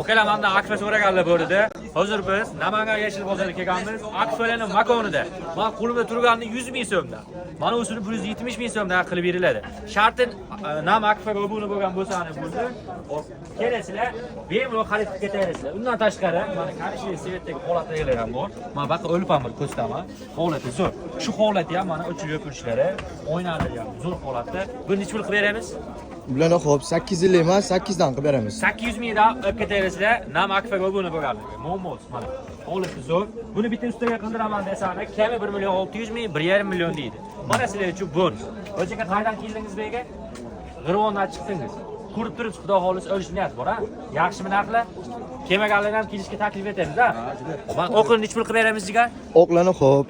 Okalar manda Akfa so'raganlar bo'ldi. Hozir biz Namangan Yashil bozoriga kelganmiz. Akfalarning makonida. Men qo'limda turgani 100 ming so'mdan. Mana usini 170 ming so'mdan qilib beriladi. Sharti nam Akfaga obuna bo'lgan bo'lsangiz bo'ldi. Kelasizlar, bemalol xarid qilib ketaverasizlar. Undan tashqari, mana qarshi svetdagi holatlar ham bor. Men baqa o'lpam bir ko'rsataman. Holati zo'r. Shu holati ham mana o'chirib yopirishlari, o'ynalari ham zo'r holatda. Buni nechta qilib beramiz? Bularni xo'p 8 yil emas, 8 dan qilib beramiz. 800 mingdan olib ketaverasizlar. Nam Akfaga obuna bo'lganligi. Momos mana. Holati zo'r. Buni bitta ustiga qildiraman desam, kami 1 million 600 ming, 1,5 million deydi. Mana sizlar uchun bonus. O'zingizga qaydan keldingiz bu yerga? G'irvondan chiqdingiz. Ko'rib turibsiz, xudo xolis o'lish niyat bor, ha? Yaxshimi narxlar? Kelmaganlarga ham kelishga taklif etamiz, ha? Men o'qini nechta pul qilib beramiz degan? Oqlarni xo'p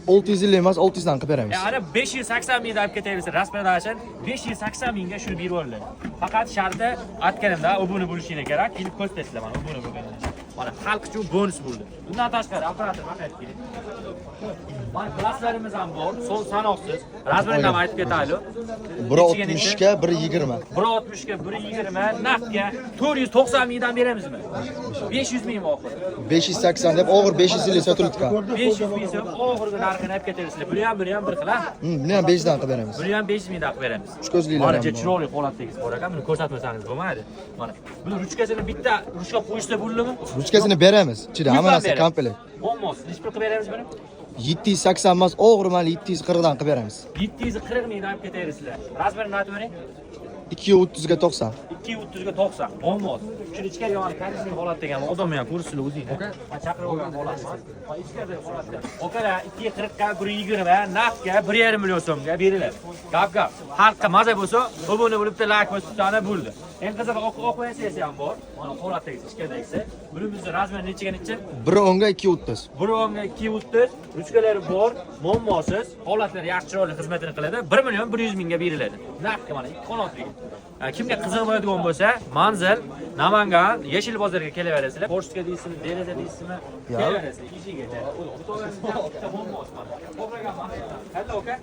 600 yil emas, 600 dan qilib beramiz. Ana 580 mingdan olib ketaversa, rasmiylashin 580 mingga shuni berib yuboriladi. Faqat sharti aytganimda obuna bo'lishinglar kerak. Kelib ko'rsatasizlar mana obuna bo'lganini. Mana xalq uchun bonus bo'ldi. Bundan tashqari operator vaqt keling. Mana klasslarimiz ham bor, so'l sanoqsiz. Razmerini ham aytib ketaylik. Biri 60 ga, biri 20. Biri 60 ga, biri 20, naqdga 490 mingdan beramizmi? 500 ming oxiri. 580 deb og'ir 500 yil sotilgan. 500 ming so'm oxirgi narxini olib ketaverasizlar. Buni ham bir xil, ha? Buni ham 5 dan qilib beramiz. Buni ham 5 mingdan qilib beramiz. Uch ko'zlilar Mana ham bor. chiroyli holatdagi bor ekan, buni ko'rsatmasangiz bo'lmaydi. Mana buni ruchkasini bitta ruchka qo'yishsa bo'ladimi? Ruchkasini beramiz. Ichida hamma narsa komplekt. Momos, nechta pul qilib beramiz buni? 780 emas, og'ir mana 740 dan qilib beramiz. 740 mingdan olib ketaverasizlar. Razmerini aytib bering. 230 ga 90. 230 ga 90. Momos. Shuni ichkari yog'ini karishning holat degan odamni ham ko'rsizlar o'zinglar. Ha chaqirib olgan holatmas. Ha ichkarida holatda. Okalar 240 ga 120, naqdga 1,5 million so'mga beriladi. Gap. Xalqqa maza bo'lsa, obuna bo'lib, like bosishni bo'ldi. Eng qizig'i o'qiyasiz ham bor. Mana holatdagi ichkaridagisi. Bunimizni razmeri nechaga necha? Biri 10 ga 230. Biri 10 ga 230, ruchkalari bor, muammosiz, holatlari yaxshi chiroyli xizmatini qiladi. 1 million 100 mingga beriladi. Naqdga mana ikki qanotli. Kimga qiziqmaydigan bo'lsa, manzil Namangan Yashil bozoriga kelaverasizlar. Pochtaga deysizmi, deraza deysizmi? Kelaverasizlar. Ishigacha. Muammosi mana. Qo'bragan mana. Qayerda oka?